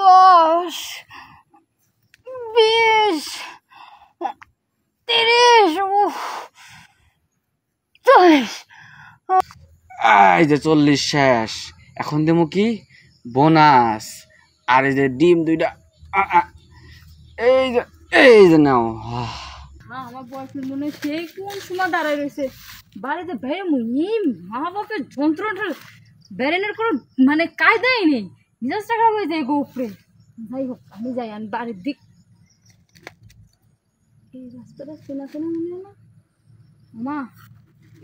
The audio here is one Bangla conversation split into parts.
10, 20, 30, 40। এই যে 40 শেষ। এখন দেবো কি বোনাস। আর এই যে ডিম দুইটা। এই যে নাও। আমার বয়ফ্রেন্ড মনে হয় সেই কোন সময় দাঁড়ায় রয়েছে বাড়িতে। ভাই মুহিম মা বাপের যন্ত্রণা বেরেনের কোনো মানে কায়দাই নেই। মেজাজটা খারাপ হয়ে যায় গো উপরে। যাই হোক আমি যাই, আমি বাড়ির দিক। এই রাস্তাটা চেনা চেনা মনে হয় না মা?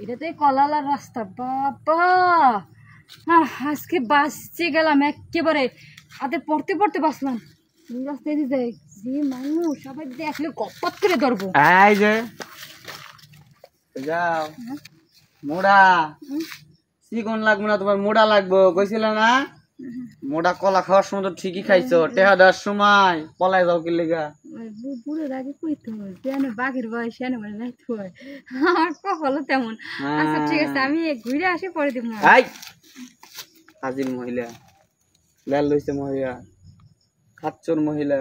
এটাতে কলালার রাস্তা। বাবা আজকে বাঁচতে গেলাম একেবারে, হাতে পড়তে পড়তে বাঁচলাম। এই রাস্তায় দিয়ে যাই, যে মানুষ সবাই দেখলে গপ্পত করে ধরবো। এই যে যাও মোড়া চিকন লাগবে না, তোমার মোড়া লাগবো কইছিল না? মোড়া কলা খাওয়ার সময় তো ঠিকই খাইছো, টেহা দেওয়ার সময় পলাই যাও কি লেগা? বুড়োর আগে কইতে হয় যেন বাঘের বয়স এনে মানে যাইতে হয়। আমার কখনো তেমন। আচ্ছা ঠিক আছে, আমি ঘুরে আসি পরে দিব। এই হাজির মহিলা লাল লইছে মহিলা, খাচ্চর মহিলা,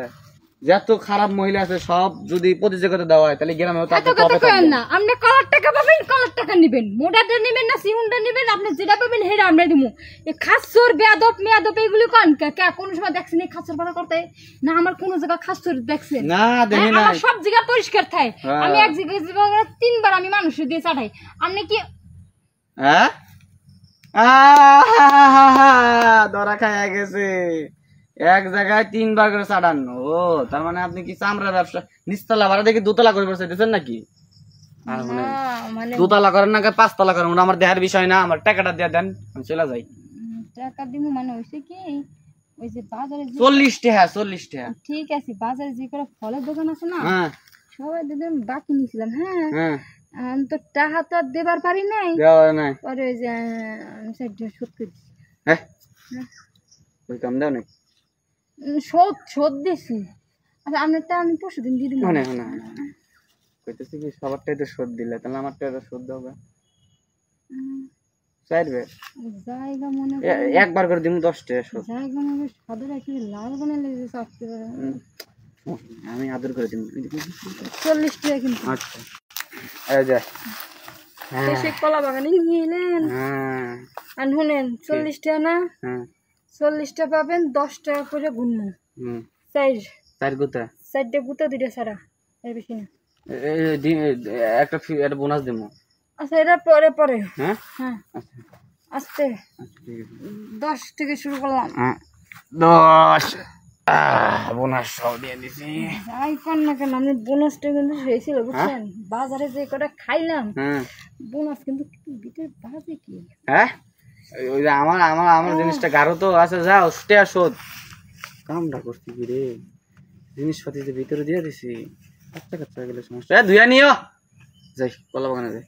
যত খারাপ মহিলা আছে সব যদি প্রতিযোগিতা দেওয়া হয় তাহলে গ্রামে এত কথা কইেন না। আপনি কলার টাকা পাবেন, কলার টাকা নেবেন, মোটাটা নেবেন না সিহুনটা নেবেন, আপনি যেটা পাবেন হেরা আমরা দিমু। এই খাচ্চর বেয়াদব মেয়াদব এগুলি কোন কে কোন সময় দেখছেন এই খাচ্চর ভাড়া করতে? না আমার কোন জায়গা খাচ্চর দেখছেন? না দেখি না, আমার সব জায়গা পরিষ্কার থাকে। আমি এক জায়গায় 3 বার আমি মানুষের দিয়ে চাটাই। আপনি কি হ্যাঁ ধরা খাইয়া গেছে? এক জায়গায় 3 বার করে চাটানো। ও তার মানে আপনি কি চামড়া ব্যবসা নিচতলা ভাড়া দেখি দোতলা করে বসাইতেছেন নাকি? মানে দোতলা করেন না 5 তলা করেন, ওটা আমার দেহার বিষয় না। আমার টাকাটা দিয়ে দেন, আমি চলে যাই। টাকা দিমু মানে হইছে কি ওই যে বাজারে 40 টাকা 40 টাকা। ঠিক আছে, বাজারে যে করে ফলের দোকান আছে না হ্যাঁ সবাই দিদিন বাকি নিয়েছিলাম। হ্যাঁ হ্যাঁ আমি তো টাকা তো আর দেবার পারি নাই। দেওয়া নাই পরে ওই যে আমি সাইডটা শোধ করে দিচ্ছি। হ্যাঁ ওই কাম দাও নাকি? শোধ দিছি। আচ্ছা আপনারটা আমি পরশু দিন দিয়ে দিব। না না কইতেছি কি সবারটাই তো শোধ দিলে, তাহলে আমারটা তো শোধ হবে। চাইবে জায়গা মনে একবার করে দিমু 10 টাকা শোধ। জায়গা মনে সাদা রাখি লাল বানালে যে চাপতে আমি আদর করে দিমু। 40 টাকা কিন্তু। আচ্ছা এই যে সে কলা বাগানে নিয়ে এলেন। হ্যাঁ আর শুনেন 40 টাকা না, হ্যাঁ 40 টাকা পাবেন, 10 টাকা করে গুনবো। চার গুতা 4টে গুতা 2টা ছাড়া, এর বেশি না। একটা বোনাস দিমু। আচ্ছা এটা পরে পরে। হ্যাঁ হ্যাঁ আচ্ছা আস্তে ঠিক আছে 10 থেকে শুরু করলাম। 10 বোনাস সব দিয়ে দিছি। যাই কর না কেন আমি বোনাসটা কিন্তু হয়েছিল বুঝছেন, বাজারে যে কটা খাইলাম বোনাস কিন্তু ভিতরে বাজে কি। হ্যাঁ ওই যে আমার জিনিসটা গাঢ় তো আছে, যাও স্টেয়া শোধ। কামটা করছি কি রে, জিনিসপাতি যে ভিতরে দিয়ে দিছি, কাচ্চা কাচ্চা গেলে সমস্যা। ধুয়া নিও যাই কলা বাগানে যাই।